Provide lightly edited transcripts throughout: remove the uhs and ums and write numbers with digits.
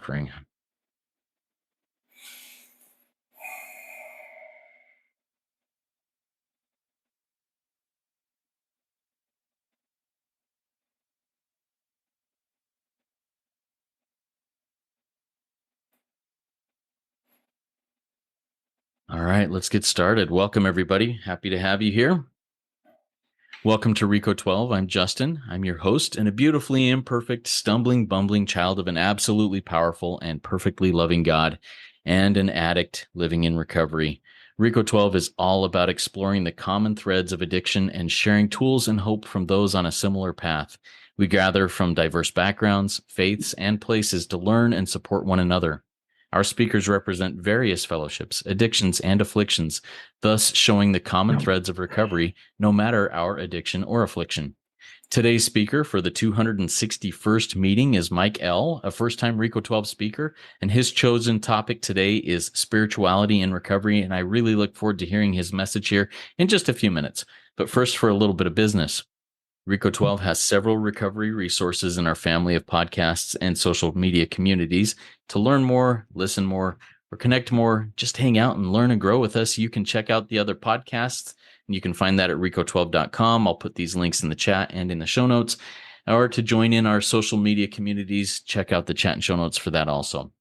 suffering. All right, let's get started. Welcome, everybody. Happy to have you here. Welcome to Rico 12. I'm Justin. I'm your host and a beautifully imperfect, stumbling, bumbling child of an absolutely powerful and perfectly loving God and an addict living in recovery. Rico 12 is all about exploring the common threads of addiction and sharing tools and hope from those on a similar path. We gather from diverse backgrounds, faiths, and places to learn and support one another. Our speakers represent various fellowships, addictions, and afflictions, thus showing the common threads of recovery, no matter our addiction or affliction. Today's speaker for the 261st meeting is Mike L., a first-time Rico 12 speaker, and his chosen topic today is spirituality and recovery, and I really look forward to hearing his message here in just a few minutes. But first, for a little bit of business. Rico 12 has several recovery resources in our family of podcasts and social media communities. To learn more, listen more, or connect more, just hang out and learn and grow with us. You can check out the other podcasts, and you can find that at rico12.com. I'll put these links in the chat and in the show notes. Or to join in our social media communities, check out the chat and show notes for that also.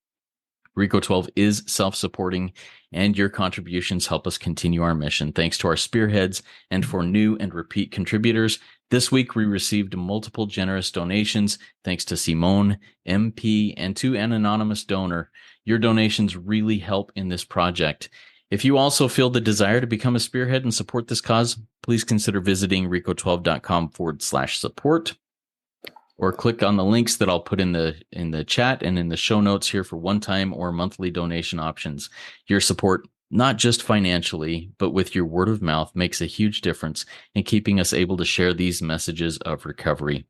Rico 12 is self-supporting, and your contributions help us continue our mission. Thanks to our spearheads and for new and repeat contributors. This week, we received multiple generous donations, thanks to Simone, MP, and to an anonymous donor. Your donations really help in this project. If you also feel the desire to become a spearhead and support this cause, please consider visiting rico12.com/support. Or click on the links that I'll put in the chat and in the show notes here for one-time or monthly donation options. Your support, not just financially, but with your word of mouth, makes a huge difference in keeping us able to share these messages of recovery.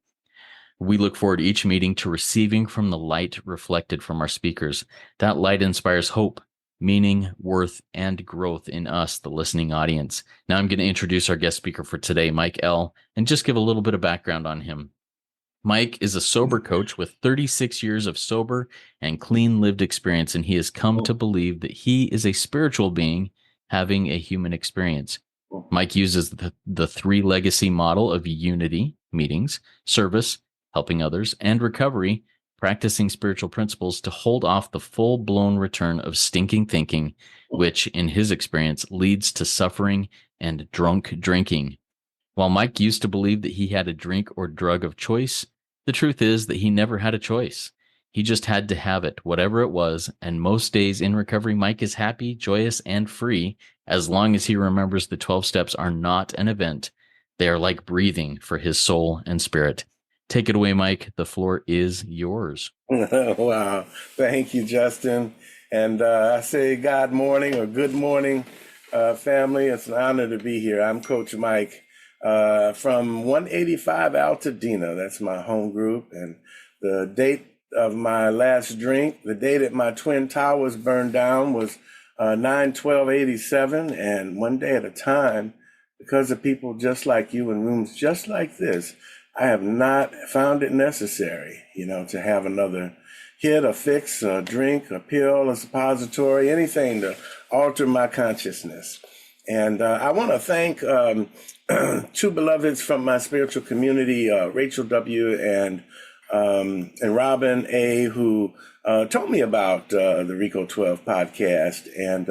We look forward each meeting to receiving from the light reflected from our speakers. That light inspires hope, meaning, worth, and growth in us, the listening audience. Now I'm going to introduce our guest speaker for today, Mike L., and just give a little bit of background on him. Mike is a sober coach with 36 years of sober and clean lived experience, and he has come to believe that he is a spiritual being having a human experience. Mike uses the three legacy model of unity, meetings, service, helping others, and recovery, practicing spiritual principles to hold off the full-blown return of stinking thinking, which, in his experience, leads to suffering and drunk drinking. While Mike used to believe that he had a drink or drug of choice, the truth is that he never had a choice. He just had to have it, whatever it was, and most days in recovery, Mike is happy, joyous, and free as long as he remembers the 12 steps are not an event. They are like breathing for his soul and spirit. Take it away, Mike. The floor is yours. Wow. Thank you, Justin. And I say good morning or good morning, family. It's an honor to be here. I'm Coach Mike. From 185 Altadena, that's my home group, and the date of my last drink, the day that my twin towers burned down was 9/12/87, and one day at a time, because of people just like you in rooms just like this, I have not found it necessary, to have another hit, a fix, a drink, a pill, a suppository, anything to alter my consciousness. And I want to thank two beloveds from my spiritual community, Rachel W. and Robin A., who told me about the Rico 12 podcast and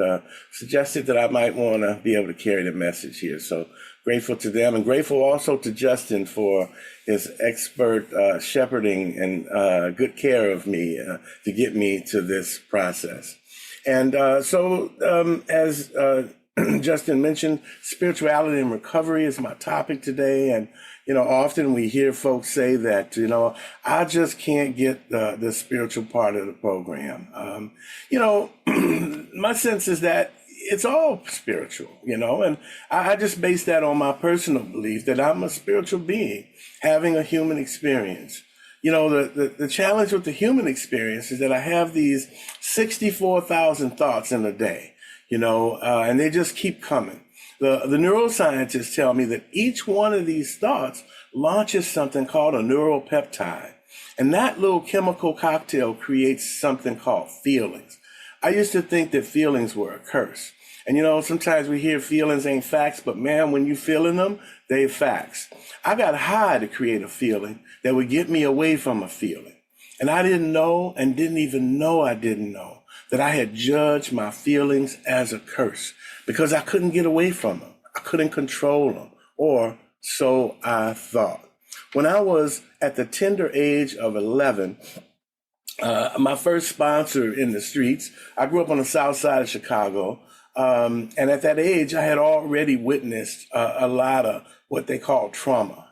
suggested that I might want to be able to carry the message here. So grateful to them, and grateful also to Justin for his expert shepherding and good care of me to get me to this process. And so as Justin mentioned, spirituality and recovery is my topic today. And, often we hear folks say that, I just can't get the spiritual part of the program. My sense is that it's all spiritual, and I just base that on my personal belief that I'm a spiritual being having a human experience. The challenge with the human experience is that I have these 64,000 thoughts in a day. And they just keep coming. The neuroscientists tell me that each one of these thoughts launches something called a neural peptide. And that little chemical cocktail creates something called feelings. I used to think that feelings were a curse. And sometimes we hear feelings ain't facts, but man, when you feeling them, they facts. I got high to create a feeling that would get me away from a feeling. And I didn't know and didn't even know I didn't know that I had judged my feelings as a curse because I couldn't get away from them. I couldn't control them, or so I thought. When I was at the tender age of 11, my first sponsor in the streets, I grew up on the south side of Chicago. And at that age, I had already witnessed a lot of what they call trauma,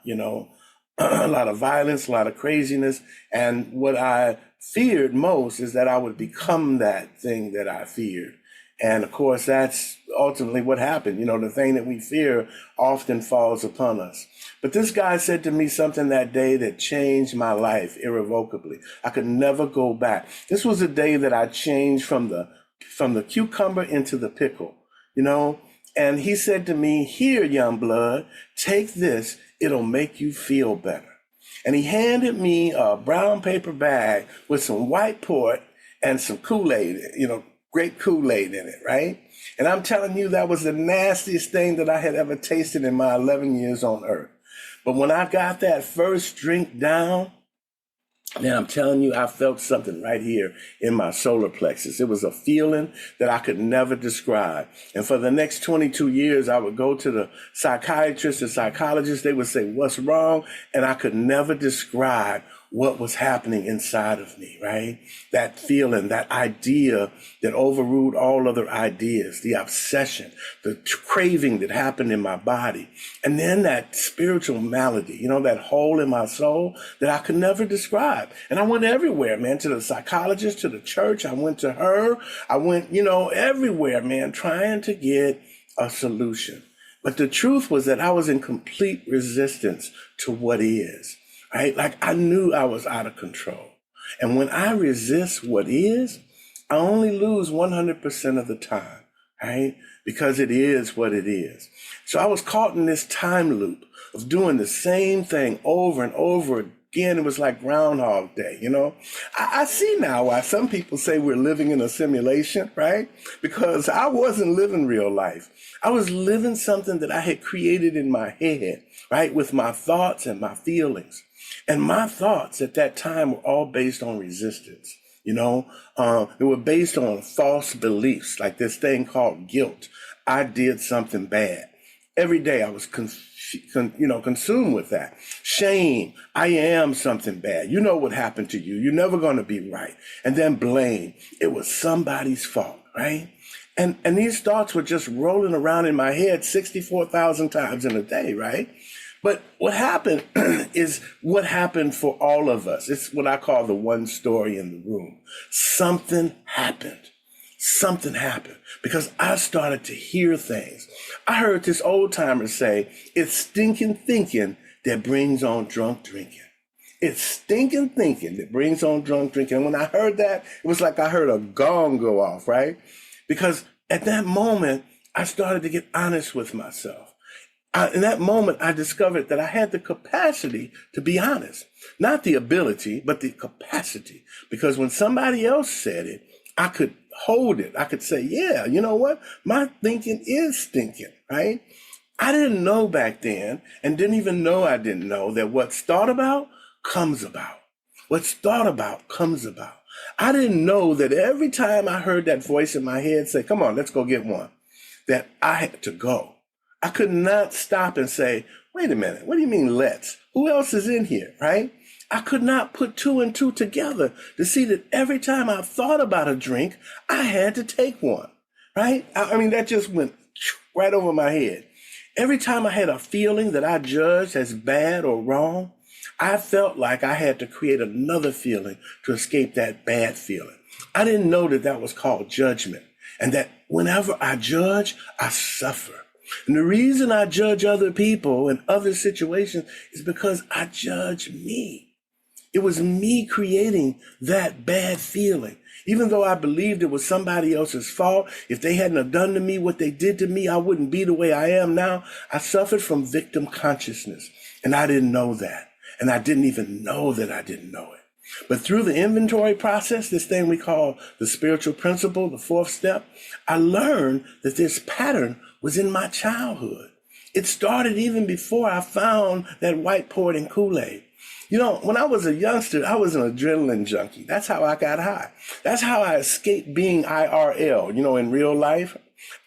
a lot of violence, a lot of craziness. And what I feared most is that I would become that thing that I feared. And of course, that's ultimately what happened. The thing that we fear often falls upon us. But this guy said to me something that day that changed my life irrevocably. I could never go back. This was a day that I changed from the cucumber into the pickle, and he said to me, "Here, young blood, take this. It'll make you feel better." And he handed me a brown paper bag with some white port and some Kool-Aid, grape Kool-Aid in it, right? And I'm telling you, that was the nastiest thing that I had ever tasted in my 11 years on earth. But when I got that first drink down, man, I'm telling you, I felt something right here in my solar plexus. It was a feeling that I could never describe. And for the next 22 years, I would go to the psychiatrist and psychologist. They would say, "What's wrong?" And I could never describe what was happening inside of me, right? That feeling, that idea that overruled all other ideas, the obsession, the craving that happened in my body. And then that spiritual malady, that hole in my soul that I could never describe. And I went everywhere, man, to the psychologist, to the church. I went to her. I went, everywhere, man, trying to get a solution. But the truth was that I was in complete resistance to what is. Right? Like I knew I was out of control. And when I resist what is, I only lose 100% of the time, right? Because it is what it is. So I was caught in this time loop of doing the same thing over and over again. It was like Groundhog Day, I see now why some people say we're living in a simulation, right? Because I wasn't living real life. I was living something that I had created in my head, right? With my thoughts and my feelings. And my thoughts at that time were all based on resistance. They were based on false beliefs, like this thing called guilt. I did something bad. Every day I was consumed with that. Shame. I am something bad. You know what happened to you. You're never going to be right. And then blame. It was somebody's fault, right? And these thoughts were just rolling around in my head 64,000 times in a day, right? But what happened is what happened for all of us. It's what I call the one story in the room. Something happened. Something happened because I started to hear things. I heard this old timer say, "It's stinking thinking that brings on drunk drinking." It's stinking thinking that brings on drunk drinking. And when I heard that, it was like I heard a gong go off, right? Because at that moment, I started to get honest with myself. In that moment, I discovered that I had the capacity to be honest, not the ability, but the capacity. Because when somebody else said it, I could hold it. I could say, yeah, you know what? My thinking is stinking, right? I didn't know back then and didn't even know I didn't know that what's thought about comes about. What's thought about comes about. I didn't know that every time I heard that voice in my head say, "Come on, let's go get one," that I had to go. I could not stop and say, "Wait a minute, what do you mean let's? Who else is in here," right? I could not put two and two together to see that every time I thought about a drink, I had to take one, right? I mean, that just went right over my head. Every time I had a feeling that I judged as bad or wrong, I felt like I had to create another feeling to escape that bad feeling. I didn't know that that was called judgment, and that whenever I judge, I suffer. And the reason I judge other people and other situations is because I judge me. It was me creating that bad feeling. Even though I believed it was somebody else's fault, if they hadn't have done to me what they did to me, I wouldn't be the way I am now. I suffered from victim consciousness, and I didn't know that. And I didn't even know that I didn't know it. But through the inventory process, this thing we call the spiritual principle, the fourth step, I learned that this pattern was in my childhood. It started even before I found that white port and Kool-Aid. You know, when I was a youngster, I was an adrenaline junkie. That's how I got high. That's how I escaped being IRL, you know, in real life.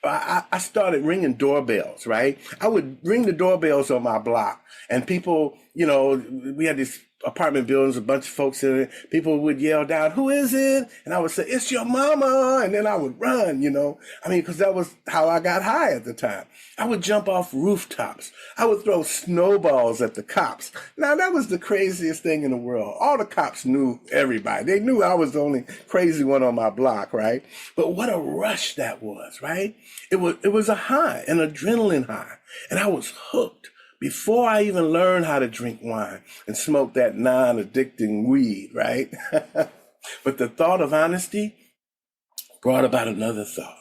I started ringing doorbells, right? I would ring the doorbells on my block, and people, you know, we had these apartment buildings, a bunch of folks in it. People would yell down, "Who is it?" And I would say, "It's your mama." And then I would run, you know, I mean, because that was how I got high at the time. I would jump off rooftops. I would throw snowballs at the cops. Now, that was the craziest thing in the world. All the cops knew everybody. They knew I was the only crazy one on my block, right? But what a rush that was, right? It was a high, an adrenaline high. And I was hooked before I even learned how to drink wine and smoke that non-addicting weed, right? But the thought of honesty brought about another thought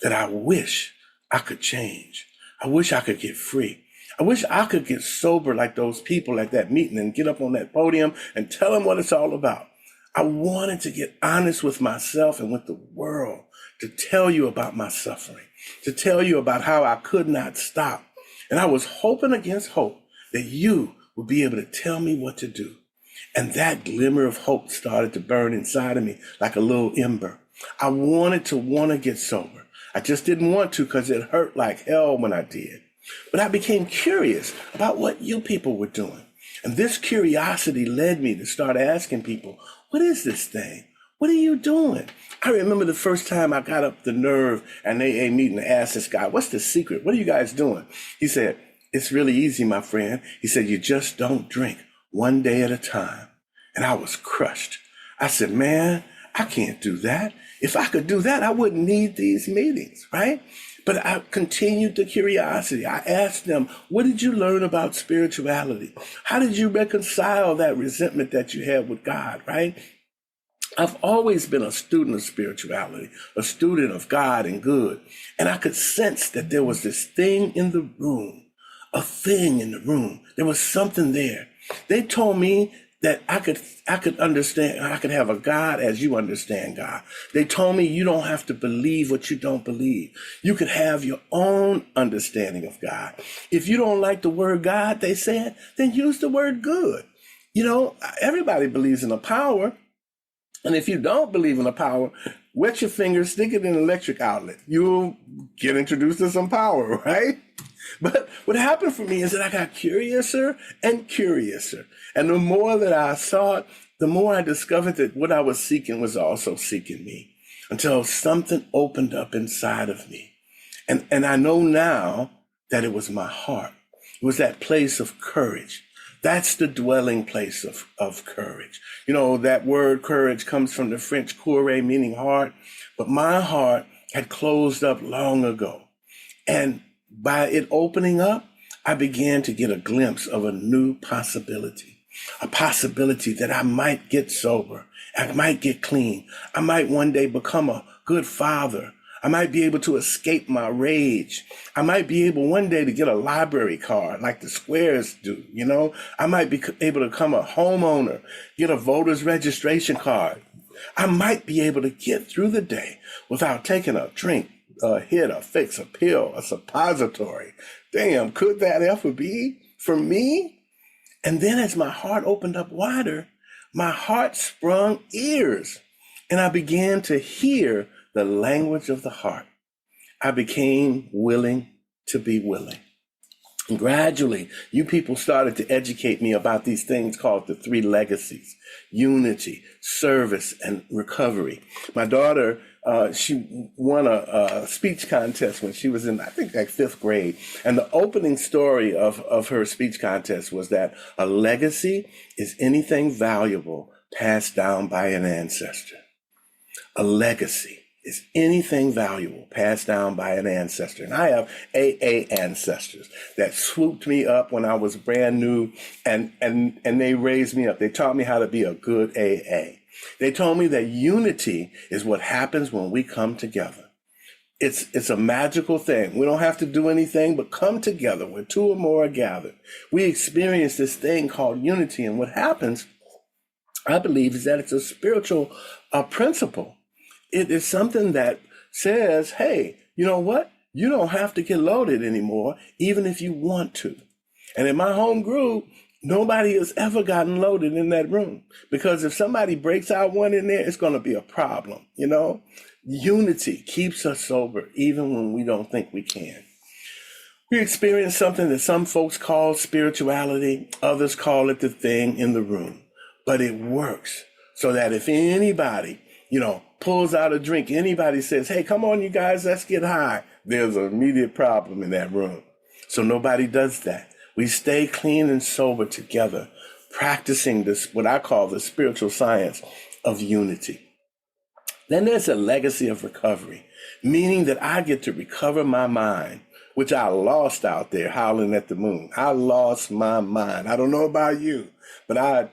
that I wish I could change. I wish I could get free. I wish I could get sober like those people at that meeting and get up on that podium and tell them what it's all about. I wanted to get honest with myself and with the world, to tell you about my suffering, to tell you about how I could not stop. And I was hoping against hope that you would be able to tell me what to do. And that glimmer of hope started to burn inside of me like a little ember. I wanted to get sober. I just didn't want to because it hurt like hell when I did. But I became curious about what you people were doing. And this curiosity led me to start asking people, what is this thing? What are you doing? I remember the first time I got up the nerve at an AA meeting and asked this guy, what's the secret? What are you guys doing? He said, it's really easy, my friend. He said, you just don't drink one day at a time. And I was crushed. I said, man, I can't do that. If I could do that, I wouldn't need these meetings, right? But I continued the curiosity. I asked them, what did you learn about spirituality? How did you reconcile that resentment that you had with God, right? I've always been a student of spirituality, a student of God and good. And I could sense that there was this thing in the room, a thing in the room. There was something there. They told me that I could understand, I could have a God as you understand God. They told me you don't have to believe what you don't believe. You could have your own understanding of God. If you don't like the word God, they said, then use the word good. You know, everybody believes in a power. And if you don't believe in a power, wet your fingers, stick it in an electric outlet. You'll get introduced to some power, right? But what happened for me is that I got curiouser and curiouser. And the more that I saw it, the more I discovered that what I was seeking was also seeking me, until something opened up inside of me. And I know now that it was my heart. It was that place of courage. That's the dwelling place of courage. You know, that word courage comes from the French courage, meaning heart. But my heart had closed up long ago. And by it opening up, I began to get a glimpse of a new possibility, a possibility that I might get sober. I might get clean. I might one day become a good father. I might be able to escape my rage. I might be able one day to get a library card like the squares do, you know? I might be able to become a homeowner, get a voter's registration card. I might be able to get through the day without taking a drink, a hit, a fix, a pill, a suppository. Damn, could that ever be for me? And then as my heart opened up wider, my heart sprung ears, and I began to hear the language of the heart. I became willing to be willing. And gradually, you people started to educate me about these things called the three legacies: unity, service, and recovery. My daughter, she won a speech contest when she was in, I think, like fifth grade. And the opening story of her speech contest was that a legacy is anything valuable passed down by an ancestor. A legacy is anything valuable passed down by an ancestor. And I have AA ancestors that swooped me up when I was brand new, and they raised me up. They taught me how to be a good AA. They told me that unity is what happens when we come together. It's a magical thing. We don't have to do anything but come together where two or more are gathered. We experience this thing called unity. And what happens, I believe, is that it's a spiritual principle. It is something that says, hey, you know what? You don't have to get loaded anymore, even if you want to. And in my home group, nobody has ever gotten loaded in that room, because if somebody breaks out one in there, it's going to be a problem. Unity keeps us sober even when we don't think we can. We experience something that some folks call spirituality. Others call it the thing in the room. But it works so that if anybody, pulls out a drink, anybody says, hey, come on, you guys, let's get high, there's an immediate problem in that room. So nobody does that. We stay clean and sober together, practicing this, what I call the spiritual science of unity. Then there's a legacy of recovery, meaning that I get to recover my mind, which I lost out there howling at the moon. I lost my mind. I don't know about you, but I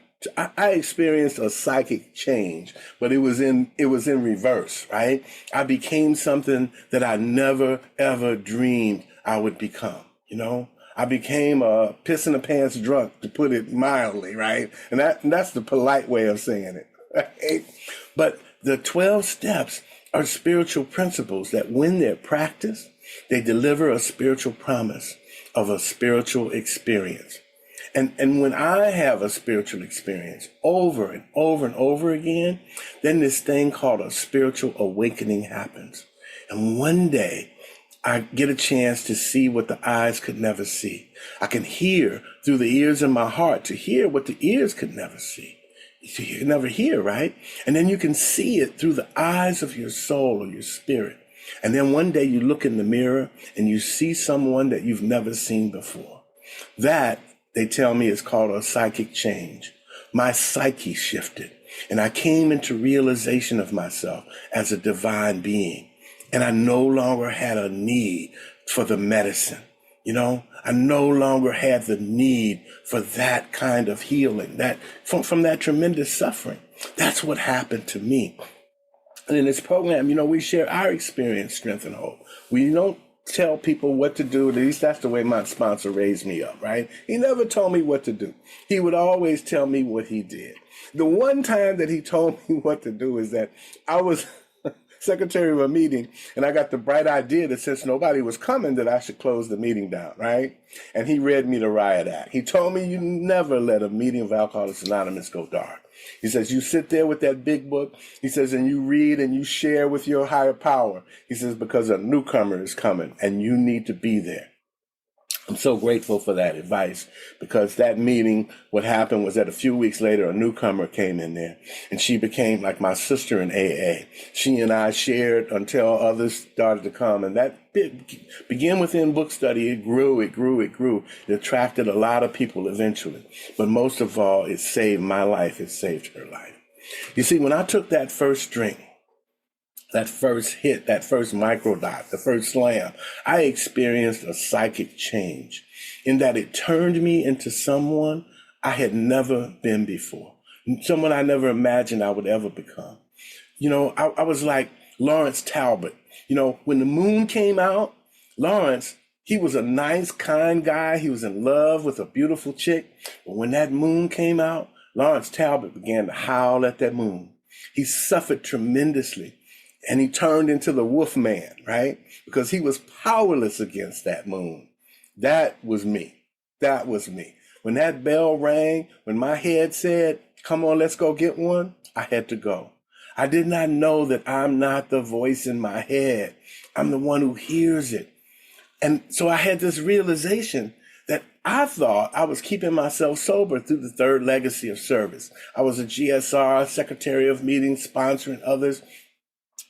experienced a psychic change, but it was in reverse, right? I became something that I never, ever dreamed I would become, I became a piss in the pants drunk, to put it mildly, right? And that's the polite way of saying it, right? But the 12 steps are spiritual principles that, when they're practiced, they deliver a spiritual promise of a spiritual experience. And when I have a spiritual experience over and over and over again, then this thing called a spiritual awakening happens. And one day I get a chance to see what the eyes could never see. I can hear through the ears in my heart to hear what the ears could never see. You can never hear, right? And then you can see it through the eyes of your soul or your spirit. And then one day you look in the mirror and you see someone that you've never seen before. That, they tell me, is called a psychic change. My psyche shifted, and I came into realization of myself as a divine being. And I no longer had a need for the medicine. I no longer had the need for that kind of healing, that from that tremendous suffering. That's what happened to me. And in this program, we share our experience, strength, and hope. We don't tell people what to do. At least that's the way my sponsor raised me up, right? He never told me what to do. He would always tell me what he did. The one time that he told me what to do is that I was secretary of a meeting, and I got the bright idea that since nobody was coming, that I should close the meeting down, right? And he read me the riot act. He told me, you never let a meeting of Alcoholics Anonymous go dark. He says, you sit there with that big book, he says, and you read and you share with your higher power. He says, because a newcomer is coming and you need to be there. I'm so grateful for that advice, because that meeting, what happened was that a few weeks later, a newcomer came in there, and she became like my sister in AA. She and I shared until others started to come, and that began within book study. It grew. It attracted a lot of people eventually, but most of all, it saved my life. It saved her life. You see, when I took that first drink, that first hit, that first microdot, the first slam, I experienced a psychic change in that it turned me into someone I had never been before, someone I never imagined I would ever become. I was like Lawrence Talbot. When the moon came out, Lawrence, he was a nice, kind guy. He was in love with a beautiful chick. But when that moon came out, Lawrence Talbot began to howl at that moon. He suffered tremendously. And he turned into the wolf man, right? Because he was powerless against that moon. That was me. That was me. When that bell rang, when my head said, come on, let's go get one, I had to go. I did not know that I'm not the voice in my head. I'm the one who hears it. And so I had this realization that I thought I was keeping myself sober through the third legacy of service. I was a GSR, secretary of meetings, sponsoring others.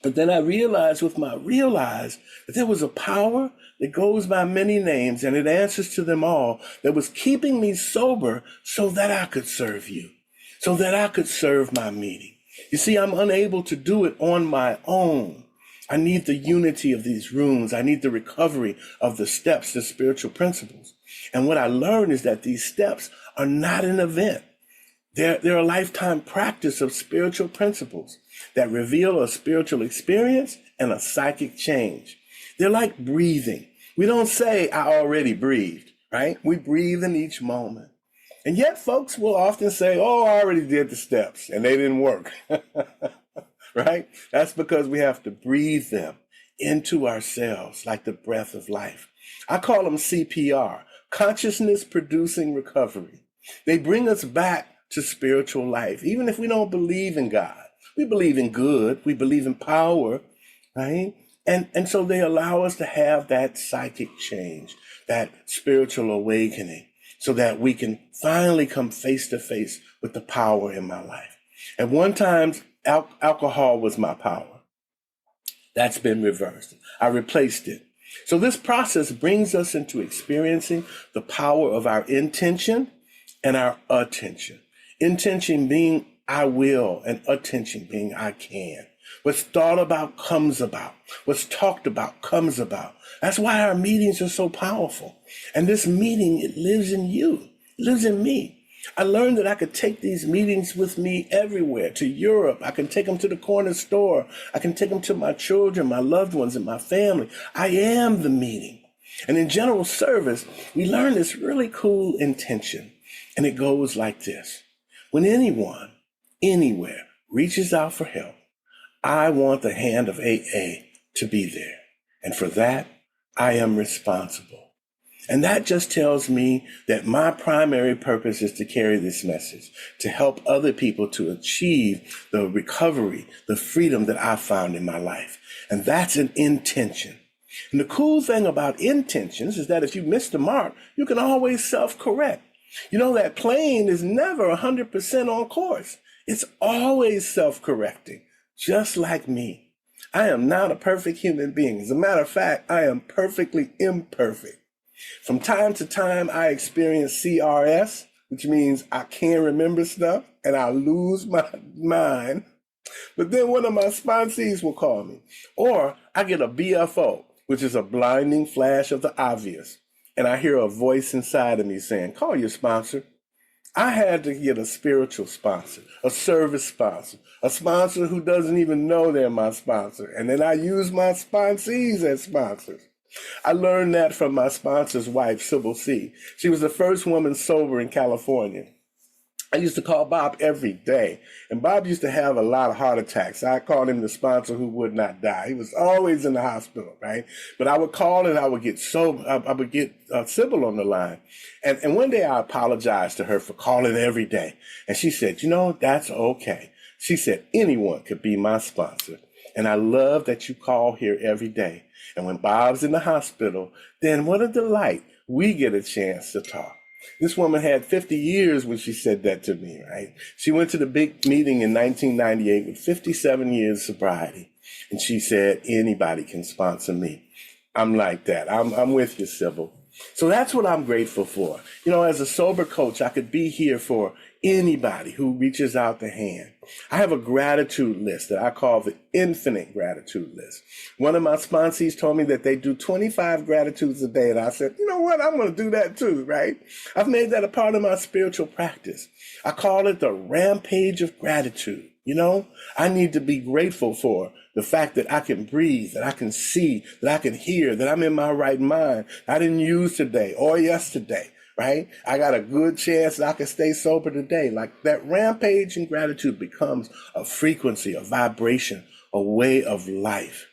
But then I realized that there was a power that goes by many names, and it answers to them all, that was keeping me sober so that I could serve you, so that I could serve my meeting. You see, I'm unable to do it on my own. I need the unity of these rooms. I need the recovery of the steps, the spiritual principles. And what I learned is that these steps are not an event. They're a lifetime practice of spiritual principles that reveal a spiritual experience and a psychic change. They're like breathing. We don't say, I already breathed, right? We breathe in each moment. And yet folks will often say, oh, I already did the steps and they didn't work, right? That's because we have to breathe them into ourselves like the breath of life. I call them CPR, consciousness producing recovery. They bring us back to spiritual life, even if we don't believe in God. We believe in good, we believe in power, right? And so they allow us to have that psychic change, that spiritual awakening, so that we can finally come face to face with the power in my life. At one time, alcohol was my power. That's been reversed. I replaced it. So this process brings us into experiencing the power of our intention and our attention. Intention being I will, and attention being I can. What's thought about comes about. What's talked about comes about. That's why our meetings are so powerful. And this meeting, it lives in you. It lives in me. I learned that I could take these meetings with me everywhere, to Europe. I can take them to the corner store. I can take them to my children, my loved ones, and my family. I am the meeting. And in general service, we learn this really cool intention. And it goes like this. When anyone, anywhere, reaches out for help, I want the hand of AA to be there. And for that, I am responsible. And that just tells me that my primary purpose is to carry this message, to help other people to achieve the recovery, the freedom that I found in my life. And that's an intention. And the cool thing about intentions is that if you miss the mark, you can always self-correct. You know, that plane is never 100% on course. It's always self-correcting, just like me. I am not a perfect human being. As a matter of fact, I am perfectly imperfect. From time to time, I experience CRS, which means I can't remember stuff and I lose my mind. But then one of my sponsees will call me. Or I get a BFO, which is a blinding flash of the obvious. And I hear a voice inside of me saying, call your sponsor. I had to get a spiritual sponsor, a service sponsor, a sponsor who doesn't even know they're my sponsor. And then I use my sponsees as sponsors. I learned that from my sponsor's wife, Sybil C. She was the first woman sober in California. I used to call Bob every day, and Bob used to have a lot of heart attacks. I called him the sponsor who would not die. He was always in the hospital, right? But I would call and I would get Sybil on the line. And one day I apologized to her for calling every day. And she said, you know, that's okay. She said, anyone could be my sponsor. And I love that you call here every day. And when Bob's in the hospital, then what a delight. We get a chance to talk. This woman had 50 years when she said that to me, right? She went to the big meeting in 1998 with 57 years sobriety. And she said, anybody can sponsor me. I'm like that. I'm with you, Sybil. So that's what I'm grateful for. You know, as a sober coach, I could be here for anybody who reaches out the hand. I have a gratitude list that I call the infinite gratitude list. One of my sponsees told me that they do 25 gratitudes a day. And I said, you know what? I'm going to do that too, right? I've made that a part of my spiritual practice. I call it the rampage of gratitude. You know, I need to be grateful for the fact that I can breathe, that I can see, that I can hear, that I'm in my right mind. I didn't use today or yesterday, right? I got a good chance that I can stay sober today. Like that rampage in gratitude becomes a frequency, a vibration, a way of life.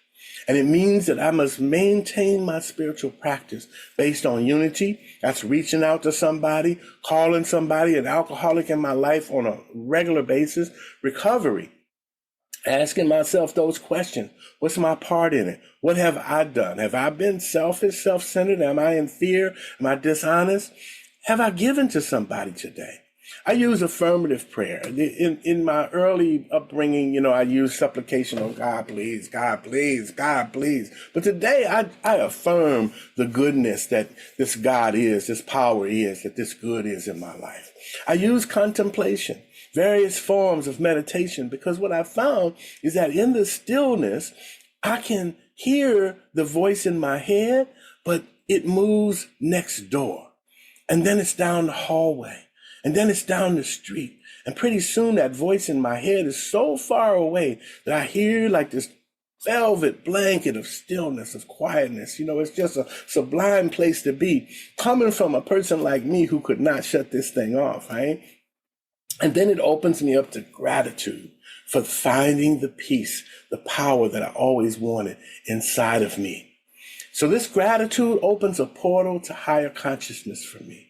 And it means that I must maintain my spiritual practice based on unity. That's reaching out to somebody, calling somebody, an alcoholic in my life on a regular basis. Recovery, asking myself those questions. What's my part in it? What have I done? Have I been selfish, self-centered? Am I in fear? Am I dishonest? Have I given to somebody today? I use affirmative prayer. In my early upbringing, you know, I used supplication on God, please, God, please, God, please. But today I affirm the goodness that this God is, this power is, that this good is in my life. I use contemplation, various forms of meditation, because what I found is that in the stillness, I can hear the voice in my head, but it moves next door. And then it's down the hallway. And then it's down the street. And pretty soon that voice in my head is so far away that I hear like this velvet blanket of stillness, of quietness. It's just a sublime place to be, coming from a person like me who could not shut this thing off, right? And then it opens me up to gratitude for finding the peace, the power that I always wanted inside of me. So this gratitude opens a portal to higher consciousness for me.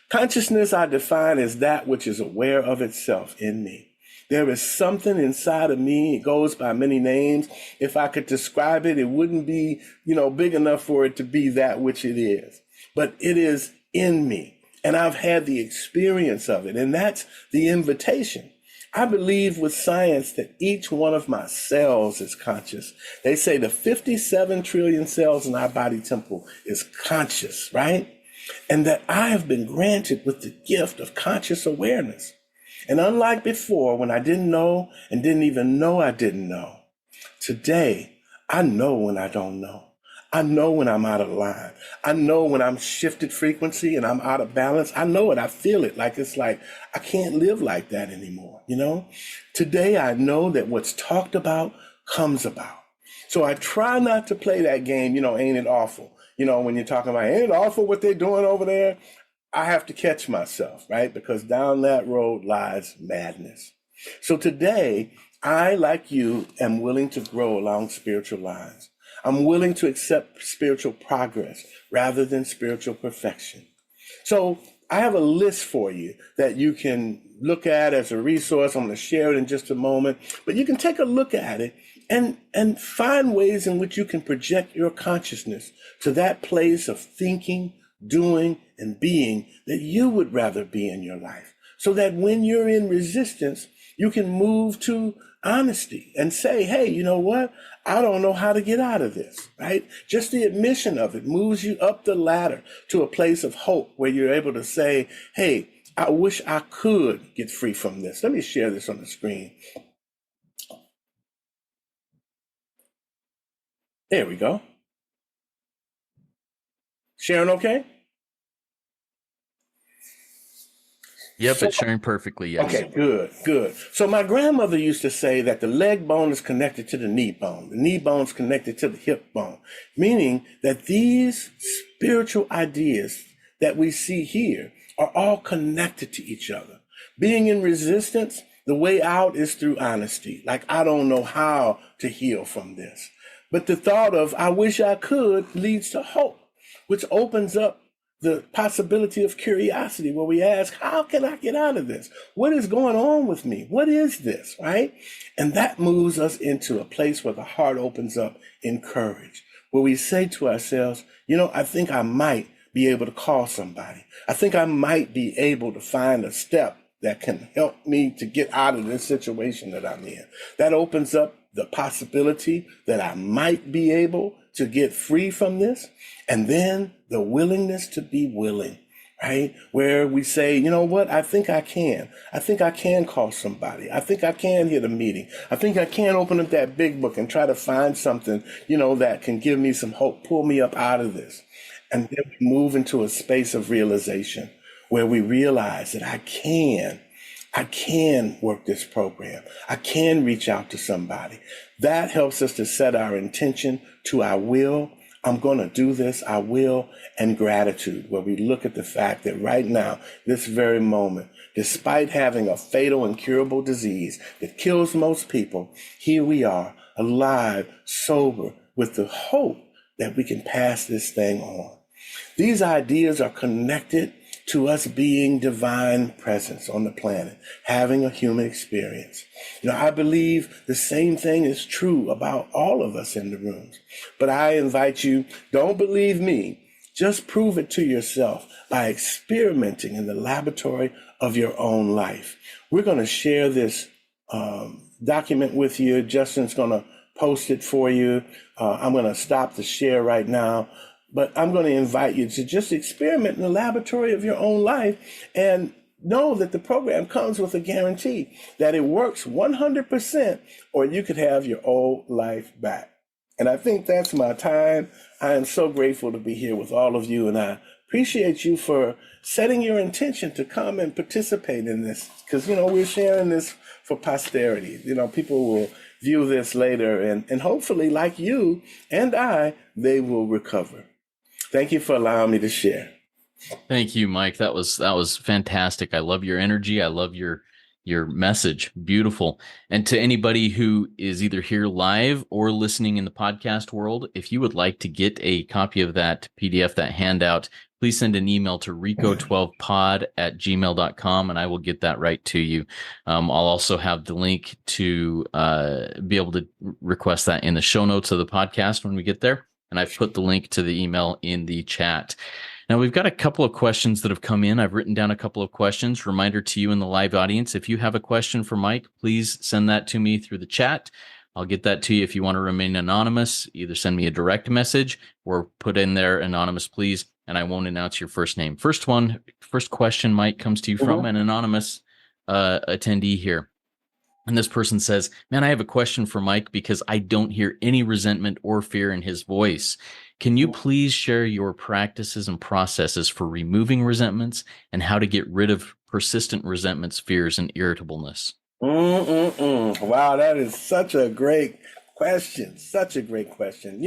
Consciousness I define as that which is aware of itself in me. There is something inside of me. It goes by many names. If I could describe it, it wouldn't be, big enough for it to be that which it is. But it is in me. And I've had the experience of it. And that's the invitation. I believe with science that each one of my cells is conscious. They say the 57 trillion cells in our body temple is conscious, right? And that I have been granted with the gift of conscious awareness. And unlike before, when I didn't know and didn't even know I didn't know, today I know when I don't know. I know when I'm out of line. I know when I'm shifted frequency and I'm out of balance. I know it. I feel it. It's like I can't live like that anymore. Today I know that what's talked about comes about. So I try not to play that game, ain't it awful? When you're talking about, ain't it awful what they're doing over there? I have to catch myself, right? Because down that road lies madness. So today, I, like you, am willing to grow along spiritual lines. I'm willing to accept spiritual progress rather than spiritual perfection. So I have a list for you that you can look at as a resource. I'm going to share it in just a moment, but you can take a look at it and find ways in which you can project your consciousness to that place of thinking, doing, and being that you would rather be in your life, so that when you're in resistance, you can move to honesty and say, hey, you know what? I don't know how to get out of this, right? Just the admission of it moves you up the ladder to a place of hope where you're able to say, hey, I wish I could get free from this. Let me share this on the screen. There we go. Sharon, okay? Yep, it's sharing perfectly, yes. Okay, good. So my grandmother used to say that the leg bone is connected to the knee bone. The knee bone is connected to the hip bone, meaning that these spiritual ideas that we see here are all connected to each other. Being in resistance, the way out is through honesty. I don't know how to heal from this. But the thought of, I wish I could, leads to hope, which opens up the possibility of curiosity, where we ask, how can I get out of this? What is going on with me? What is this, right? And that moves us into a place where the heart opens up in courage, where we say to ourselves, I think I might be able to call somebody. I think I might be able to find a step that can help me to get out of this situation that I'm in. That opens up the possibility that I might be able to get free from this. And then the willingness to be willing, right? Where we say, you know what? I think I can. I think I can call somebody. I think I can hit a meeting. I think I can open up that big book and try to find something, that can give me some hope, pull me up out of this. And then we move into a space of realization where we realize that I can work this program. I can reach out to somebody. That helps us to set our intention to I will. I'm going to do this. I will. And gratitude, where we look at the fact that right now, this very moment, despite having a fatal incurable disease that kills most people, here we are, alive, sober, with the hope that we can pass this thing on. These ideas are connected to us being divine presence on the planet, having a human experience. I believe the same thing is true about all of us in the rooms. But I invite you, don't believe me, just prove it to yourself by experimenting in the laboratory of your own life. We're going to share this document with you. Justin's going to post it for you. I'm going to stop the share right now. But I'm going to invite you to just experiment in the laboratory of your own life and know that the program comes with a guarantee that it works 100%, or you could have your old life back. And I think that's my time. I am so grateful to be here with all of you, and I appreciate you for setting your intention to come and participate in this, because, we're sharing this for posterity. People will view this later, and hopefully, like you and I, they will recover. Thank you for allowing me to share. Thank you, Mike. That was fantastic. I love your energy. I love your message. Beautiful. And to anybody who is either here live or listening in the podcast world, if you would like to get a copy of that PDF, that handout, please send an email to rico12pod@gmail.com and I will get that right to you. I'll also have the link to be able to request that in the show notes of the podcast when we get there. And I've put the link to the email in the chat. Now, we've got a couple of questions that have come in. I've written down a couple of questions. Reminder to you in the live audience, if you have a question for Mike, please send that to me through the chat. I'll get that to you. If you want to remain anonymous, either send me a direct message or put in there anonymous, please, and I won't announce your first name. First question, Mike, comes to you from an anonymous attendee here. And this person says, man, I have a question for Mike because I don't hear any resentment or fear in his voice. Can you please share your practices and processes for removing resentments and how to get rid of persistent resentments, fears, and irritableness? Wow, that is such a great question. Such a great question.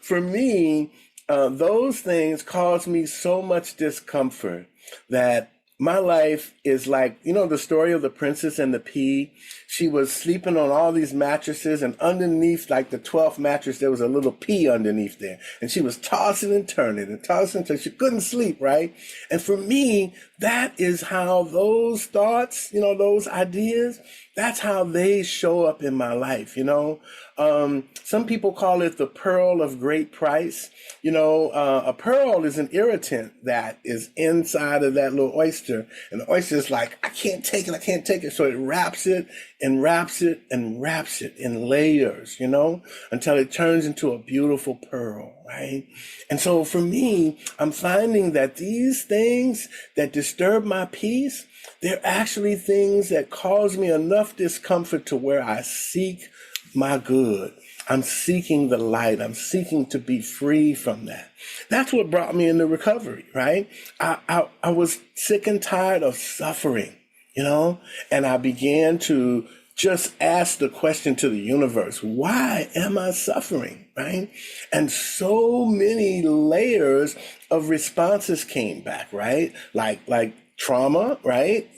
For me, those things cause me so much discomfort that my life is like, the story of the princess and the pea. She was sleeping on all these mattresses, and underneath, like the 12th mattress, there was a little pea underneath there. And she was tossing and turning and tossing until she couldn't sleep, right? And for me, that is how those thoughts, those ideas, that's how they show up in my life, Some people call it the pearl of great price. A pearl is an irritant that is inside of that little oyster. And the oyster is like, I can't take it. So it wraps it and wraps it and wraps it in layers, until it turns into a beautiful pearl, right? And so for me, I'm finding that these things that disturb my peace, they're actually things that cause me enough discomfort to where I seek my good. I'm seeking the light. I'm seeking to be free from that. That's what brought me into recovery, right? I was sick and tired of suffering, and I began to just ask the question to the universe, why am I suffering, right? And so many layers of responses came back, right? Like trauma, right?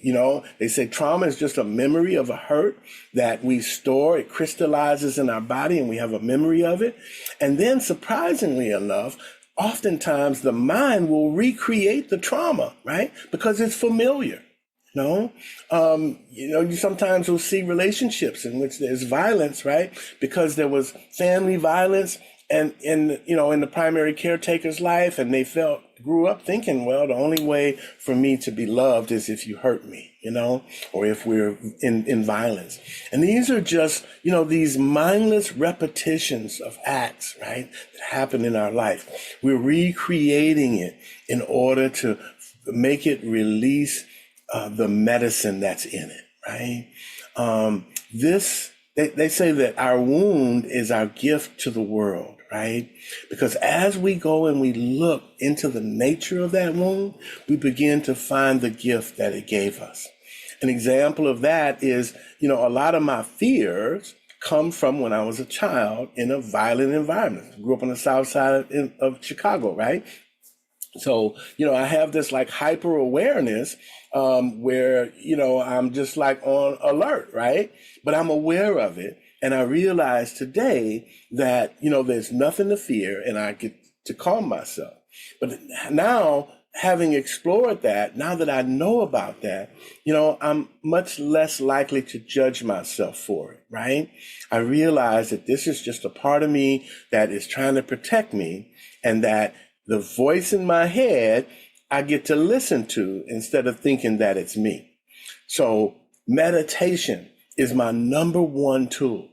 They say trauma is just a memory of a hurt that we store. It crystallizes in our body and we have a memory of it. And then surprisingly enough, oftentimes the mind will recreate the trauma, right? Because it's familiar. You sometimes will see relationships in which there's violence, right? Because there was family violence and in the primary caretaker's life, and they grew up thinking, well, the only way for me to be loved is if you hurt me, or if we're in violence. And these are just, these mindless repetitions of acts, right, that happen in our life. We're recreating it in order to make it release the medicine that's in it, right? They say that our wound is our gift to the world, right? Because as we go and we look into the nature of that wound, we begin to find the gift that it gave us. An example of that is, a lot of my fears come from when I was a child in a violent environment. I grew up on the south side of Chicago, right? So, I have this like hyper awareness where, I'm just like on alert, right? But I'm aware of it. And I realize today that, there's nothing to fear and I get to calm myself. But now, having explored that, now that I know about that, I'm much less likely to judge myself for it, right? I realize that this is just a part of me that is trying to protect me, and that the voice in my head, I get to listen to instead of thinking that it's me. So meditation is my number one tool.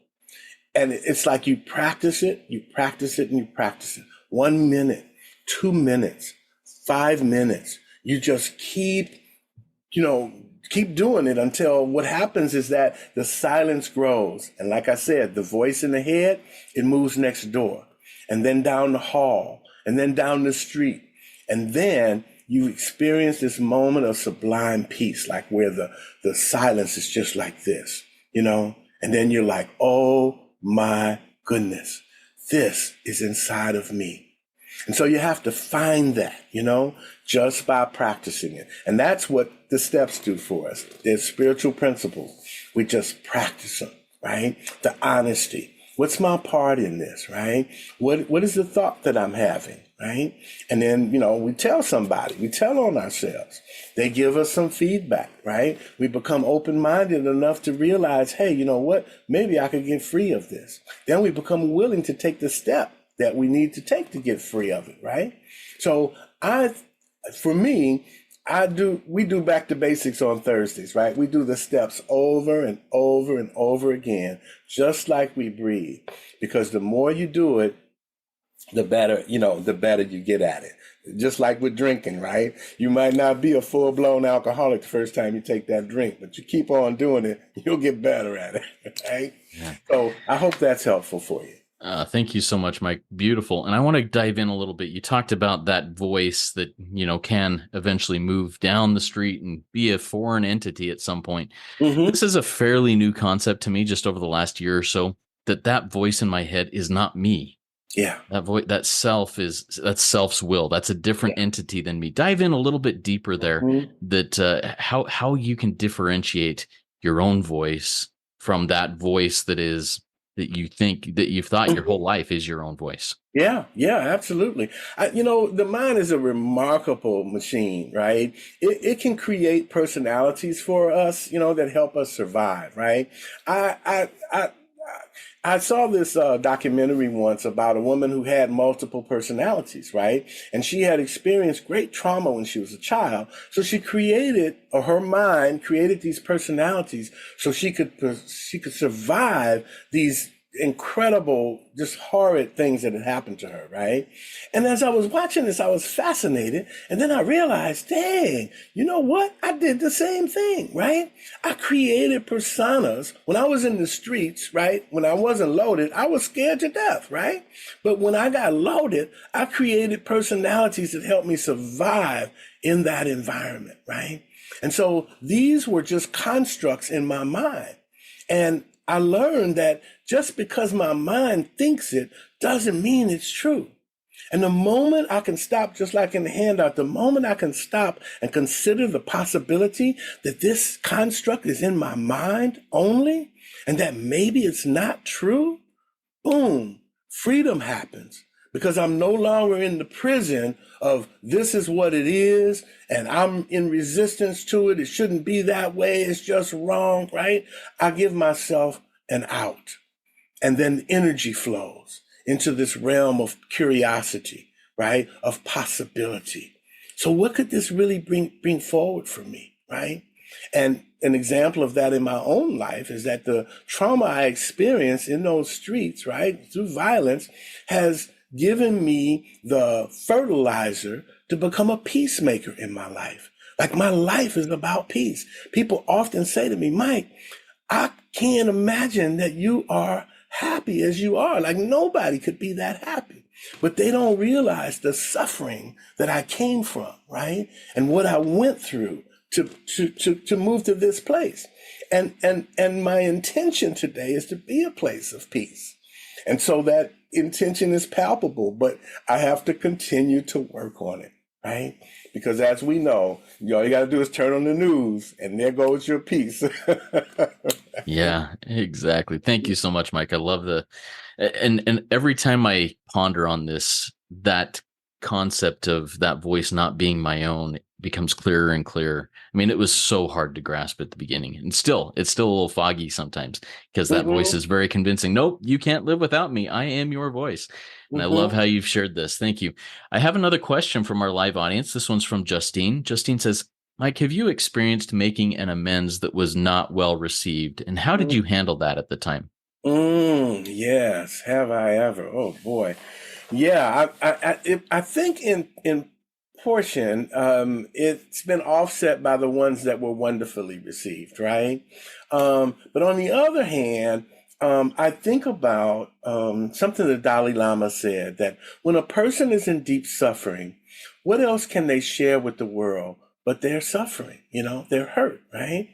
And it's like you practice it, and you practice it. 1 minute, 2 minutes, 5 minutes. You just keep doing it until what happens is that the silence grows. And like I said, the voice in the head, it moves next door, and then down the hall, and then down the street. And then you experience this moment of sublime peace, like where the silence is just like this, and then you're like, oh my goodness, this is inside of me. And so you have to find that, just by practicing it. And that's what the steps do for us. They're spiritual principles. We just practice them, right? The honesty. What's my part in this, right? What is the thought that I'm having, right? And then, we tell somebody, we tell on ourselves. They give us some feedback, right? We become open-minded enough to realize, hey, you know what? Maybe I could get free of this. Then we become willing to take the step that we need to take to get free of it, right? So we do back to basics on Thursdays, right? We do the steps over and over and over again, just like we breathe, because the more you do it, the better you get at it. Just like with drinking, right? You might not be a full-blown alcoholic the first time you take that drink, but you keep on doing it, you'll get better at it, right? Yeah. So I hope that's helpful for you. Thank you so much, Mike. Beautiful. And I want to dive in a little bit. You talked about that voice that, can eventually move down the street and be a foreign entity at some point. Mm-hmm. This is a fairly new concept to me just over the last year or so, that voice in my head is not me. Yeah. That's self's will. That's a different entity than me. Dive in a little bit deeper there, that how you can differentiate your own voice from that voice that you've thought your whole life is your own voice. Yeah, absolutely. The mind is a remarkable machine, right? It can create personalities for us, that help us survive, right? I saw this documentary once about a woman who had multiple personalities, right? And she had experienced great trauma when she was a child. So her mind created these personalities so she could survive these incredible, just horrid things that had happened to her, right? And as I was watching this, I was fascinated. And then I realized, dang, you know what? I did the same thing, right? I created personas when I was in the streets, right? When I wasn't loaded, I was scared to death, right? But when I got loaded, I created personalities that helped me survive in that environment, right? And so these were just constructs in my mind. And I learned that just because my mind thinks it doesn't mean it's true. And the moment I can stop, just like in the handout, the moment I can stop and consider the possibility that this construct is in my mind only, and that maybe it's not true, boom, freedom happens. Because I'm no longer in the prison of this is what it is, and I'm in resistance to it. It shouldn't be that way. It's just wrong, right? I give myself an out. And then energy flows into this realm of curiosity, right? Of possibility. So what could this really bring forward for me, right? And an example of that in my own life is that the trauma I experienced in those streets, right, through violence, has given me the fertilizer to become a peacemaker in my life. Like my life is about peace. People often say to me, Mike, I can't imagine that you are happy as you are. Like nobody could be that happy. But they don't realize the suffering that I came from, right? And what I went through to move to this place. And my intention today is to be a place of peace. And so that intention is palpable, but I have to continue to work on it, right? Because as we know, all you got to do is turn on the news and there goes your peace. Yeah, exactly. Thank you so much, Mike. I love and every time I ponder on this, that concept of that voice not being my own becomes clearer and clearer. I mean, it was so hard to grasp at the beginning, and it's still a little foggy sometimes because that voice is very convincing. Nope, you can't live without me. I am your voice. And I love how you've shared this. Thank you. I have another question from our live audience. This one's from Justine. Justine says, Mike, have you experienced making an amends that was not well received? And how did you handle that at the time? Yes. Have I ever? Oh boy. Yeah. I think in portion, it's been offset by the ones that were wonderfully received, right? But on the other hand, I think about something the Dalai Lama said, that when a person is in deep suffering, what else can they share with the world but their suffering? They're hurt, right?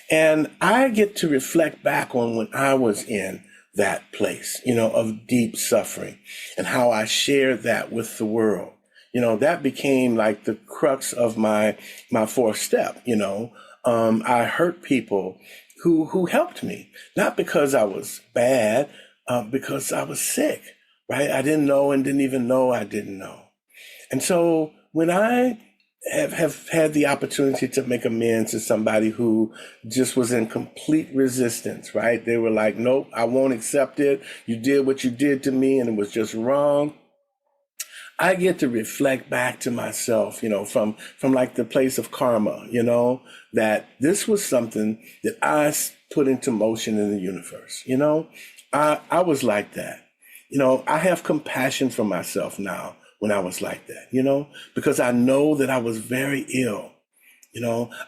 And I get to reflect back on when I was in that place, of deep suffering and how I shared that with the world. That became like the crux of my fourth step. I hurt people who helped me, not because I was bad, because I was sick, right? I didn't know and didn't even know I didn't know. And so when I have had the opportunity to make amends to somebody who just was in complete resistance, right? They were like, nope, I won't accept it. You did what you did to me and it was just wrong. I get to reflect back to myself, from like the place of karma, that this was something that I put into motion in the universe. I was like that. I have compassion for myself now when I was like that, because I know that I was very ill.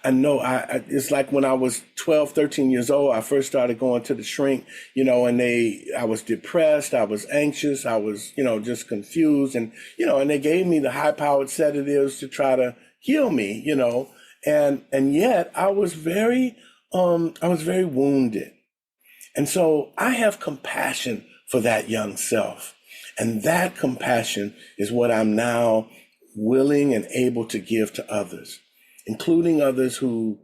I know it's like when I was 12, 13 years old, I first started going to the shrink, and I was depressed, I was anxious, I was, just confused. And they gave me the high powered sedatives to try to heal me, and yet I was very wounded. And so I have compassion for that young self. And that compassion is what I'm now willing and able to give to others, including others who,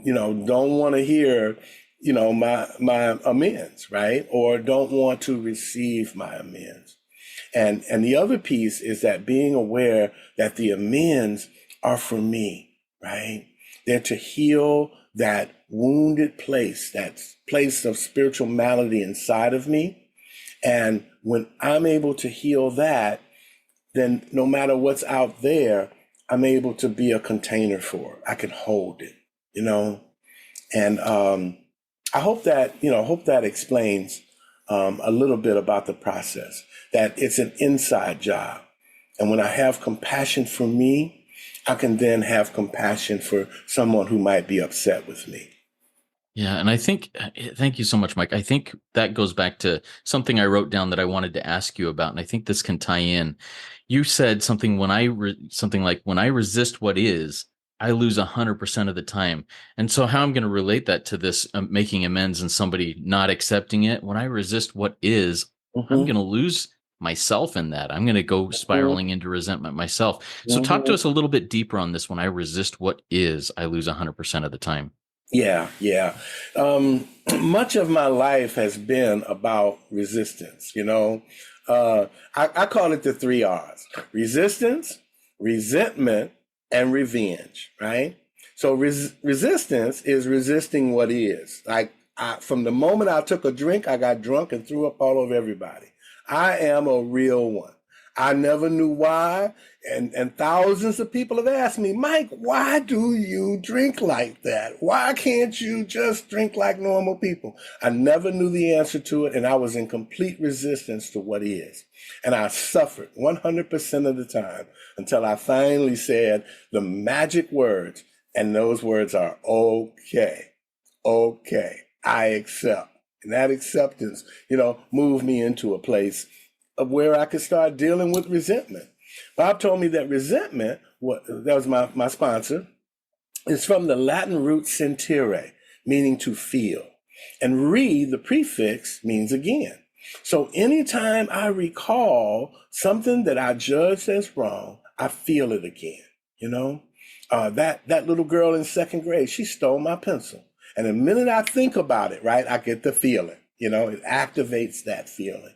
don't want to hear, my amends, right? Or don't want to receive my amends. And the other piece is that being aware that the amends are for me, right? They're to heal that wounded place, that place of spiritual malady inside of me. And when I'm able to heal that, then no matter what's out there, I'm able to be a container for it. I can hold it, And I hope that explains a little bit about the process, that it's an inside job. And when I have compassion for me, I can then have compassion for someone who might be upset with me. Yeah, and I think thank you so much, Mike. I think that goes back to something I wrote down that I wanted to ask you about, and I think this can tie in. You said something something like when I resist what is, I lose 100% of the time. And so how I'm going to relate that to this making amends and somebody not accepting it, when I resist what is, I'm Mm-hmm. going to lose myself in that. I'm going to go spiraling into resentment myself. So talk to Mm-hmm. us a little bit deeper on this. When I resist what is, I lose 100% of the time. Yeah, yeah. Much of my life has been about resistance, I call it the 3 R's: resistance, resentment, and revenge, right? So resistance is resisting what is. Like from the moment I took a drink, I got drunk and threw up all over everybody. I am a real one. I never knew why. And thousands of people have asked me, Mike, why do you drink like that? Why can't you just drink like normal people? I never knew the answer to it, and I was in complete resistance to what is. And I suffered 100% of the time until I finally said the magic words, and those words are okay, okay, I accept. And that acceptance, moved me into a place of where I could start dealing with resentment. Bob told me that resentment, that was my sponsor, is from the Latin root sentire, meaning to feel. And the prefix, means again. So anytime I recall something that I judged as wrong, I feel it again. That little girl in second grade, she stole my pencil. And the minute I think about it, right, I get the feeling. It activates that feeling.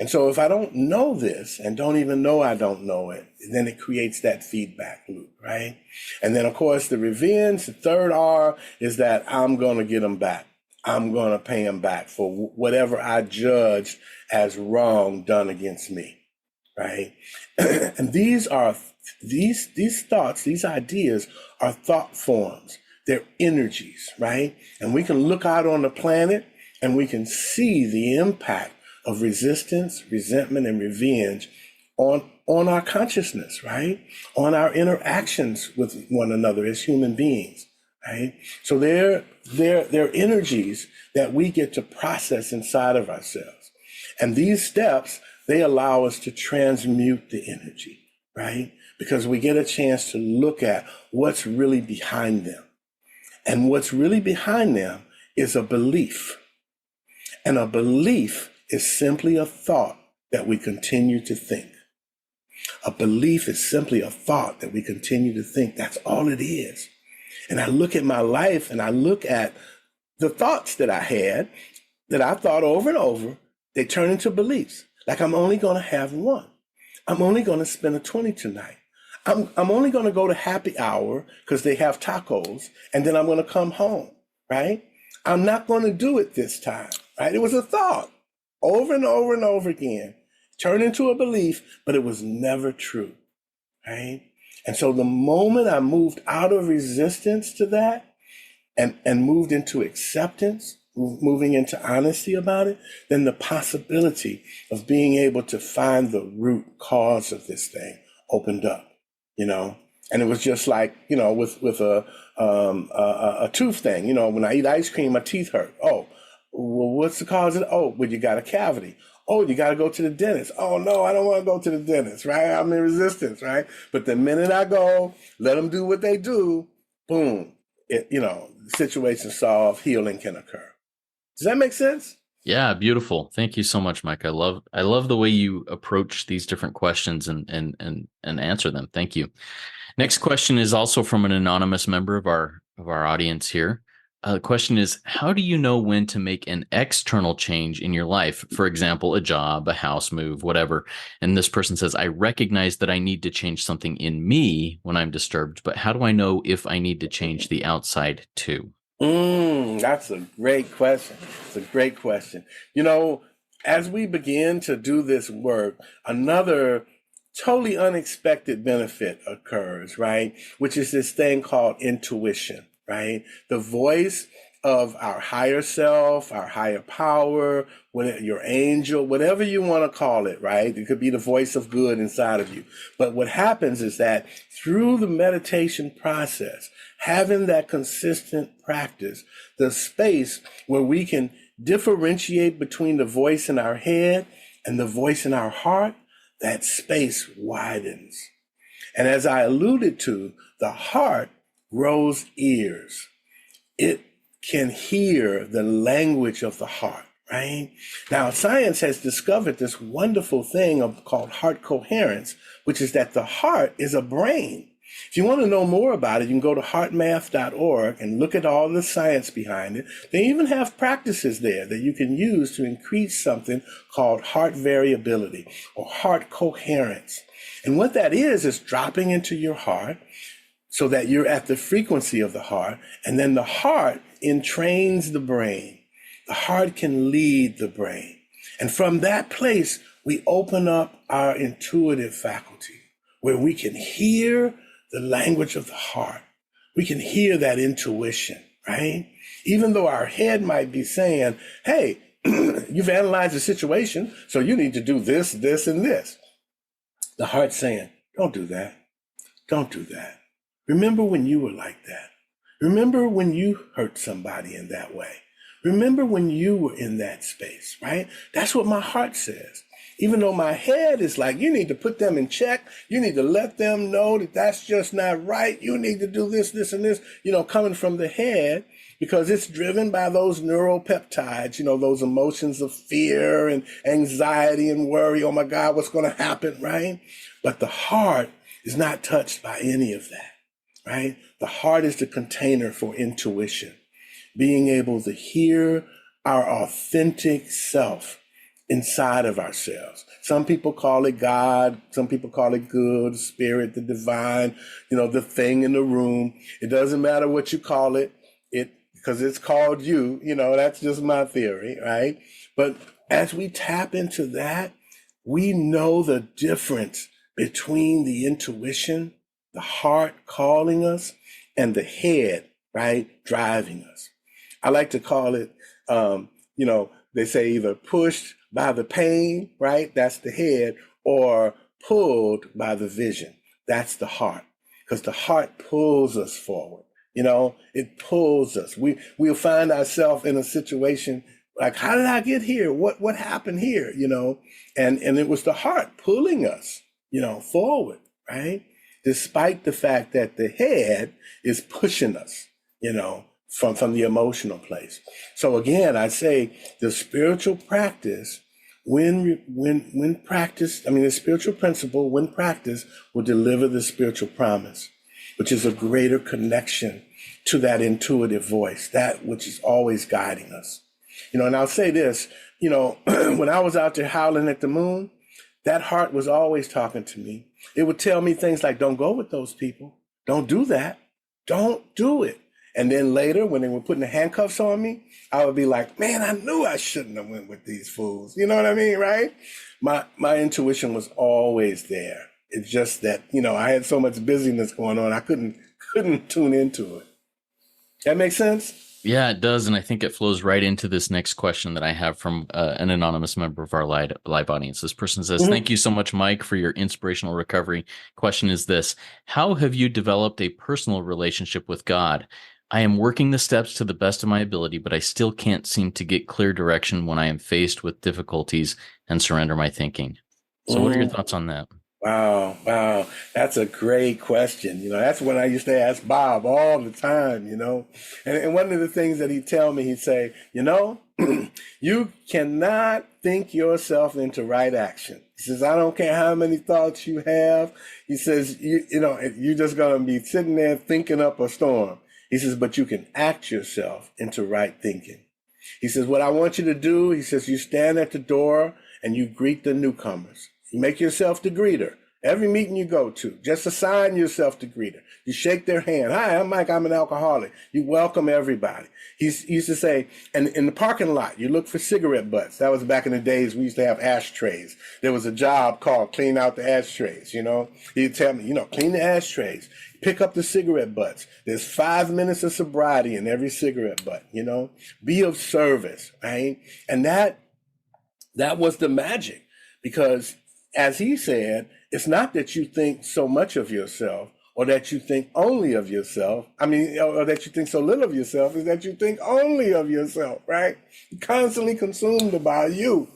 And so if I don't know this and don't even know I don't know it, then it creates that feedback loop, right? And then, of course, the revenge, the third R, is that I'm going to get them back. I'm going to pay them back for whatever I judged as wrong done against me, right? And these thoughts, these ideas are thought forms. They're energies, right? And we can look out on the planet and we can see the impact of resistance, resentment, and revenge on our consciousness, right? On our interactions with one another as human beings, right? So they're energies that we get to process inside of ourselves. And these steps, they allow us to transmute the energy, right? because we get a chance to look at what's really behind them. And what's really behind them is a belief. And a belief is simply a thought that we continue to think. A belief is simply a thought that we continue to think. That's all it is. And I look at my life and I look at the thoughts that I had, that I thought over and over, they turn into beliefs. Like, I'm only going to have one. I'm only going to spend a 20 tonight. I'm only going to go to happy hour because they have tacos, and then I'm going to come home, right? I'm not going to do it this time, right? It was a thought over and over and over again, turned into a belief, but it was never true, right? And so the moment I moved out of resistance to that and moved into acceptance, moving into honesty about it, then the possibility of being able to find the root cause of this thing opened up, And it was just like, with a tooth thing, when I eat ice cream, my teeth hurt. Oh, well, what's the cause of it? Oh, well, you got a cavity. Oh, you got to go to the dentist. Oh, no, I don't want to go to the dentist, right? I'm in resistance, right? But the minute I go, let them do what they do, boom, situation solved, healing can occur. Does that make sense? Yeah, beautiful. Thank you so much, Mike. I love the way you approach these different questions and answer them. Thank you. Next question is also from an anonymous member of our audience here. The question is, how do you know when to make an external change in your life? For example, a job, a house move, whatever. And this person says, I recognize that I need to change something in me when I'm disturbed, but how do I know if I need to change the outside too? That's a great question. It's a great question. As we begin to do this work, another totally unexpected benefit occurs, right? Which is this thing called intuition, right? The voice of our higher self, our higher power, your angel, whatever you want to call it, right? It could be the voice of good inside of you. But what happens is that through the meditation process, having that consistent practice, the space where we can differentiate between the voice in our head and the voice in our heart, that space widens. And as I alluded to, the heart grows ears. It can hear the language of the heart, right? Now, science has discovered this wonderful thing called heart coherence, which is that the heart is a brain. If you want to know more about it, you can go to heartmath.org and look at all the science behind it. They even have practices there that you can use to increase something called heart variability or heart coherence. And what that is dropping into your heart so that you're at the frequency of the heart, and then the heart entrains the brain. The heart can lead the brain. And from that place, we open up our intuitive faculty where we can hear the language of the heart. We can hear that intuition, right? Even though our head might be saying, hey, you've analyzed the situation, so you need to do this, this, and this. The heart's saying, don't do that. Don't do that. Remember when you were like that. Remember when you hurt somebody in that way. Remember when you were in that space, right? That's what my heart says. Even though my head is like, you need to put them in check. You need to let them know that that's just not right. You need to do this, this, and this, coming from the head, because it's driven by those neuropeptides, those emotions of fear and anxiety and worry. Oh my God, what's going to happen, right? But the heart is not touched by any of that, right? The heart is the container for intuition, being able to hear our authentic self inside of ourselves. Some people call it God. Some people call it good, spirit, the divine, the thing in the room. It doesn't matter what you call it, because it's called you. That's just my theory, right? But as we tap into that, we know the difference between the intuition, the heart calling us, and the head, right, driving us. I like to call it, they say either pushed by the pain, right? That's the head, or pulled by the vision. That's the heart, because the heart pulls us forward. It pulls us. We'll find ourselves in a situation like, how did I get here? What happened here? And it was the heart pulling us, forward, right? despite the fact that the head is pushing us, from the emotional place. So again, I say the spiritual practice, when practiced, the spiritual principle, when practiced, will deliver the spiritual promise, which is a greater connection to that intuitive voice, that which is always guiding us. And I'll say this, when I was out there howling at the moon, that heart was always talking to me. It would tell me things like, don't go with those people. Don't do that. Don't do it. And then later, when they were putting the handcuffs on me, I would be like, man, I knew I shouldn't have went with these fools. You know what I mean, right? My intuition was always there. It's just that, I had so much busyness going on, I couldn't tune into it. That makes sense? Yeah, it does. And I think it flows right into this next question that I have from an anonymous member of our live audience. This person says, Thank you so much, Mike, for your inspirational recovery. Question is this: how have you developed a personal relationship with God? I am working the steps to the best of my ability, but I still can't seem to get clear direction when I am faced with difficulties and surrender my thinking. So what are your thoughts on that? Wow. That's a great question. That's what I used to ask Bob all the time, And one of the things that he'd tell me, he'd say, you cannot think yourself into right action. He says, I don't care how many thoughts you have. He says, you're just going to be sitting there thinking up a storm. He says, but you can act yourself into right thinking. He says, what I want you to do, he says, you stand at the door and you greet the newcomers. You make yourself the greeter. Every meeting you go to, just assign yourself to greeter. You shake their hand. Hi, I'm Mike. I'm an alcoholic. You welcome everybody. He used to say, and in the parking lot, you look for cigarette butts. That was back in the days we used to have ashtrays. There was a job called clean out the ashtrays, He'd tell me, clean the ashtrays. Pick up the cigarette butts. There's 5 minutes of sobriety in every cigarette butt, Be of service, right? And that was the magic, because as he said, it's not that you think so much of yourself or that you think only of yourself. Or that you think so little of yourself, is that you think only of yourself, right? You're constantly consumed about you.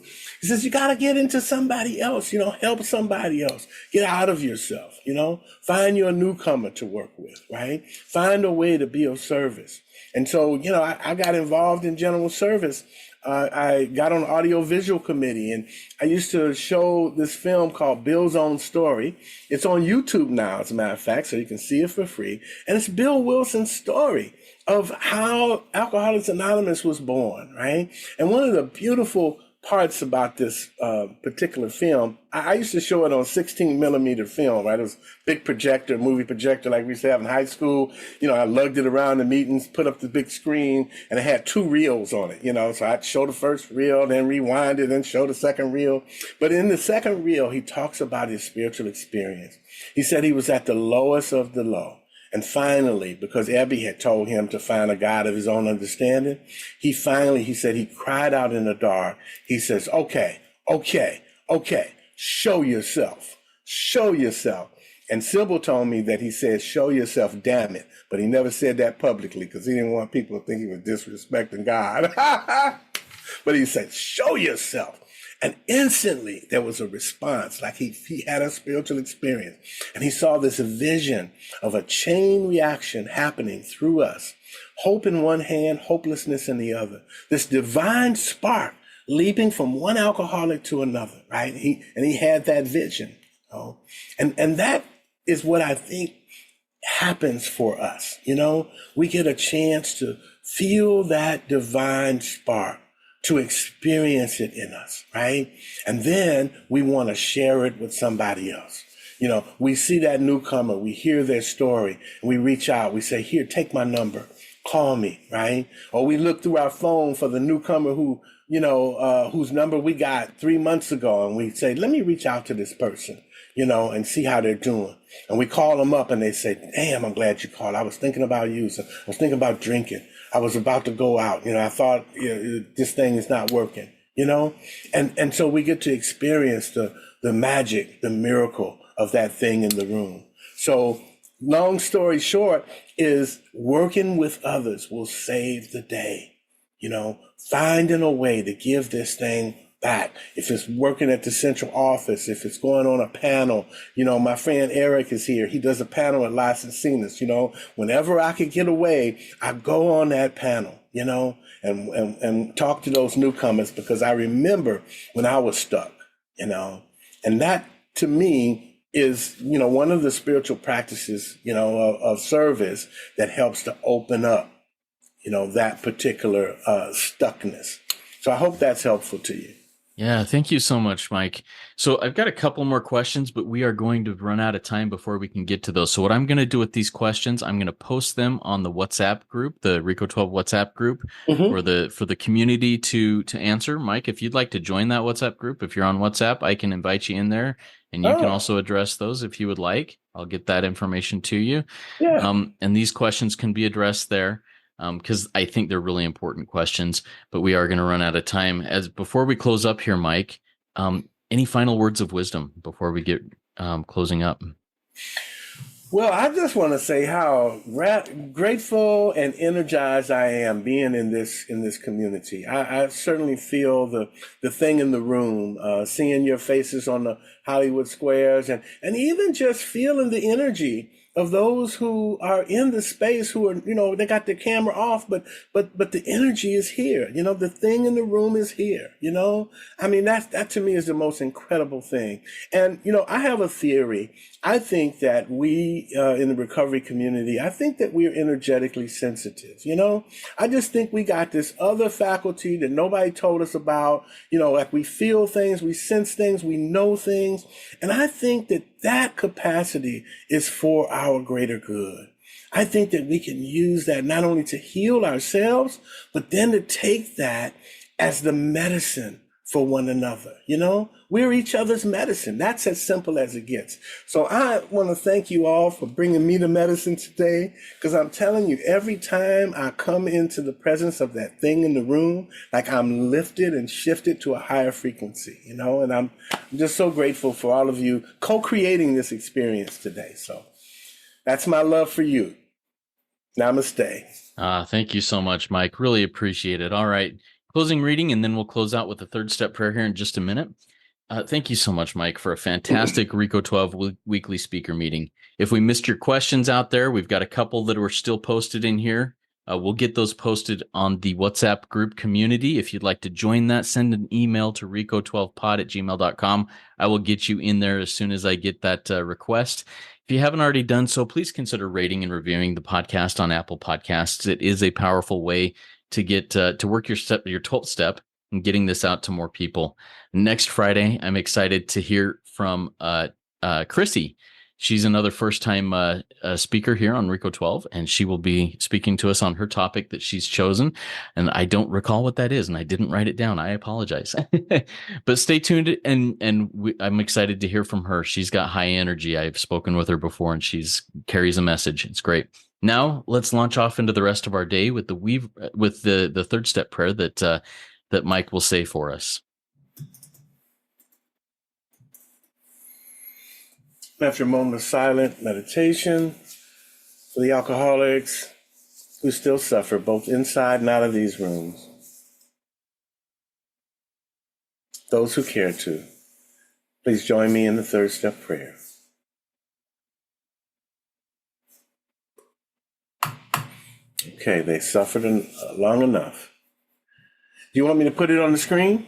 He says, you got to get into somebody else, help somebody else. Get out of yourself, find you a newcomer to work with, right? Find a way to be of service. And so, I got involved in general service. I got on the audio-visual committee, and I used to show this film called Bill's Own Story. It's on YouTube now, as a matter of fact, so you can see it for free. And it's Bill Wilson's story of how Alcoholics Anonymous was born, right? And one of the beautiful parts about this particular film, I used to show it on 16 millimeter film, right? It was big projector, movie projector like we used to have in high school. I lugged it around the meetings, put up the big screen, and it had 2 reels on it, so I'd show the first reel, then rewind it, then show the second reel. But in the second reel, he talks about his spiritual experience. He said he was at the lowest of the low. And finally, because Ebby had told him to find a God of his own understanding, he said he cried out in the dark. He says, okay, show yourself. And Sybil told me that he said, show yourself, damn it. But he never said that publicly because he didn't want people to think he was disrespecting God. But he said, show yourself. And instantly there was a response, like he had a spiritual experience. And he saw this vision of a chain reaction happening through us. Hope in one hand, hopelessness in the other. This divine spark leaping from one alcoholic to another, right? He had that vision. And that is what I think happens for us. We get a chance to feel that divine spark, to experience it in us, right? And then we want to share it with somebody else. We see that newcomer, we hear their story, and we reach out, we say, here, take my number, call me, right? Or we look through our phone for the newcomer whose number we got 3 months ago, and we say, let me reach out to this person, and see how they're doing. And we call them up and they say, damn, I'm glad you called. I was thinking about you. So I was thinking about drinking. I was about to go out. I thought this thing is not working, and so we get to experience the magic, the miracle of that thing in the room. So long story short is working with others will save the day, finding a way to give this thing that. If it's working at the central office, if it's going on a panel, my friend Eric is here. He does a panel at Las Encinas, whenever I could get away, I go on that panel, and talk to those newcomers, because I remember when I was stuck, and that to me is, one of the spiritual practices, of service that helps to open up, that particular stuckness. So I hope that's helpful to you. Yeah, thank you so much, Mike. So I've got a couple more questions, but we are going to run out of time before we can get to those. So what I'm going to do with these questions, I'm going to post them on the WhatsApp group, the Rico 12 WhatsApp group, for the community to answer. Mike, if you'd like to join that WhatsApp group, if you're on WhatsApp, I can invite you in there, and you can also address those if you would like. I'll get that information to you. Yeah. And these questions can be addressed there, because I think they're really important questions, but we are going to run out of time. Before we close up here, Mike, any final words of wisdom before we get closing up? Well, I just want to say how grateful and energized I am being in this community. I certainly feel the thing in the room, seeing your faces on the Hollywood squares, and even just feeling the energy of those who are in the space, who are, they got their camera off, but the energy is here. The thing in the room is here. I mean, that to me is the most incredible thing. And, I have a theory. I think that we, in the recovery community, I think that we're energetically sensitive. I just think we got this other faculty that nobody told us about, like we feel things, we sense things, we know things. And I think that capacity is for our greater good. I think that we can use that not only to heal ourselves, but then to take that as the medicine for one another. We're each other's medicine. That's as simple as it gets. So I want to thank you all for bringing me the medicine today, because I'm telling you, every time I come into the presence of that thing in the room, like I'm lifted and shifted to a higher frequency, and I'm just so grateful for all of you co-creating this experience today. So that's my love for you. Namaste. Thank you so much, Mike. Really appreciate it. All right. Closing reading, and then we'll close out with the third step prayer here in just a minute. Thank you so much, Mike, for a fantastic Rico 12 weekly speaker meeting. If we missed your questions out there, we've got a couple that were still posted in here. We'll get those posted on the WhatsApp group community. If you'd like to join that, send an email to rico12pod@gmail.com. I will get you in there as soon as I get that request. If you haven't already done so, please consider rating and reviewing the podcast on Apple Podcasts. It is a powerful way to get to work your 12th step and getting this out to more people. Next Friday, I'm excited to hear from Chrissy. She's another first-time speaker here on Rico 12, and she will be speaking to us on her topic that she's chosen. And I don't recall what that is, and I didn't write it down. I apologize. But stay tuned, and I'm excited to hear from her. She's got high energy. I've spoken with her before, and she's carries a message. It's great. Now let's launch off into the rest of our day with the third step prayer that Mike will say for us. After a moment of silent meditation for the alcoholics who still suffer both inside and out of these rooms, those who care to, please join me in the third step prayer. Okay, they suffered long enough. Do you want me to put it on the screen?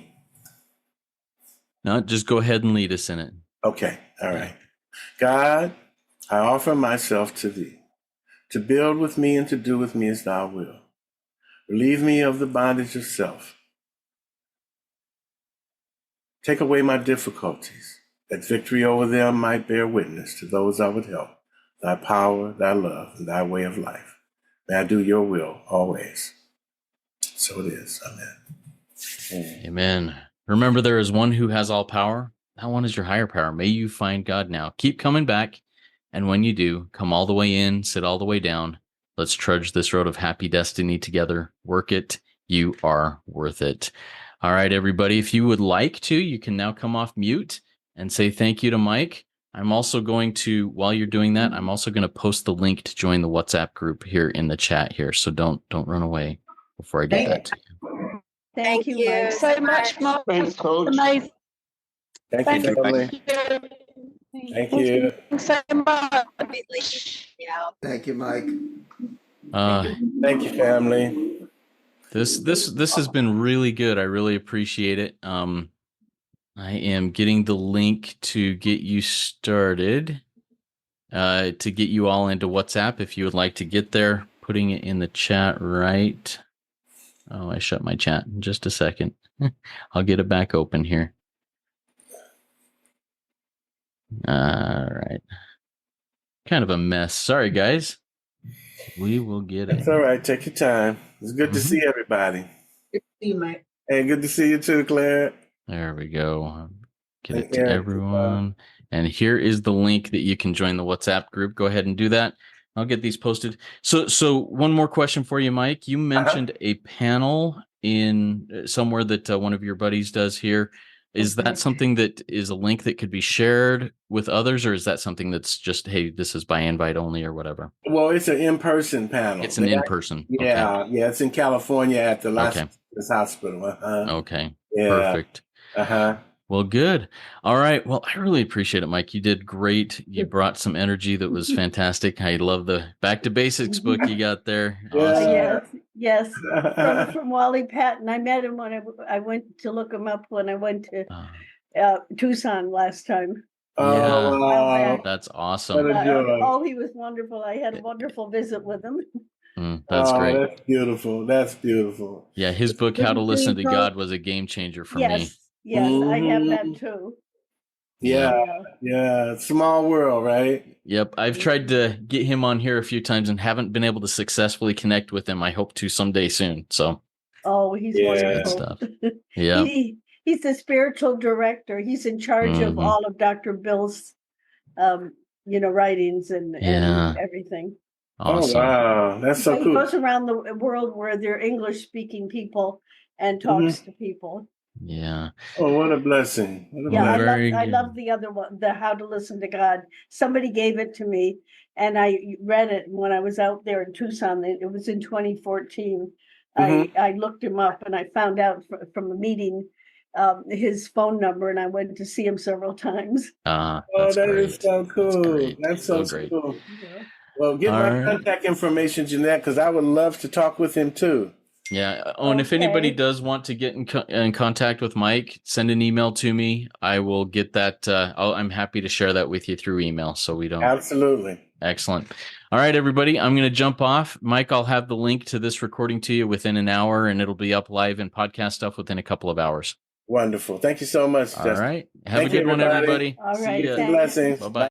No, just go ahead and lead us in it. Okay, all right. God, I offer myself to thee, to build with me and to do with me as thou wilt. Relieve me of the bondage of self. Take away my difficulties, that victory over them might bear witness to those I would help, thy power, thy love, and thy way of life. May I do your will always. So it is. Amen. Amen. Remember, there is one who has all power. That one is your higher power. May you find God now. Keep coming back. And when you do, come all the way in, sit all the way down. Let's trudge this road of happy destiny together. Work it. You are worth it. All right, everybody. If you would like to, you can now come off mute and say thank you to Mike. I'm also going to, while you're doing that, I'm also going to post the link to join the WhatsApp group here in the chat here. So don't run away before I get that to you. Thank you, Mike, so much, Mike. Thanks, Coach. Amazing. Thank you, family. Thank you. Thanks so much. Thank you, Mike. Thank you, family. This has been really good. I really appreciate it. I am getting the link to get you started, to get you all into WhatsApp. If you would like to get there, putting it in the chat right. Oh, I shut my chat in just a second. I'll get it back open here. All right. Kind of a mess. Sorry, guys. We will get it. It's all right. Take your time. It's good to see everybody. Good to see you, Mike. Hey, good to see you too, Claire. There we go. Get it to everyone. And here is the link that you can join the WhatsApp group. Go ahead and do that. I'll get these posted. So one more question for you, Mike. You mentioned a panel in somewhere that one of your buddies does here. Is that something that is a link that could be shared with others, or is that something that's just, hey, this is by invite only or whatever? Well, it's an in-person panel. It's an in-person. Yeah, okay. Yeah. It's in California at the Los Angeles Hospital. Okay. Yeah. Perfect. Well, good. All right. Well, I really appreciate it, Mike. You did great. You brought some energy that was fantastic. I love the Back to Basics book you got there. Awesome. Yes. From Wally Patton. I met him when I went to look him up when I went to Tucson last time. Oh, wow. That's awesome. He was wonderful. I had a wonderful visit with him. That's great. That's beautiful. That's beautiful. Yeah, his book, How to Listen to God, was a game changer for me. Yes, I have that too. Yeah. Small world, right? Yep. I've tried to get him on here a few times and haven't been able to successfully connect with him. I hope to someday soon. So. He's wonderful. Stuff. Yeah. He's the spiritual director. He's in charge of all of Dr. Bill's, writings and everything. Awesome. Oh, wow. That's so cool. He goes around the world where there are English-speaking people and talks to people. Yeah. Oh, what a blessing. I love the other one, the How to Listen to God. Somebody gave it to me, and I read it when I was out there in Tucson. It was in 2014. I looked him up, and I found out from a meeting his phone number, and I went to see him several times. That is so cool. That's so cool. Yeah. Well, get my contact information, Jeanette, because I would love to talk with him too. Yeah. And if anybody does want to get in contact with Mike, send an email to me. I will get that. I'm happy to share that with you through email, so we don't. Absolutely. Excellent. All right, everybody. I'm going to jump off. Mike, I'll have the link to this recording to you within an hour, and it'll be up live in podcast stuff within a couple of hours. Wonderful. Thank you so much, Justin. All right. Have a good one, everybody. All right. Blessings. Bye-bye.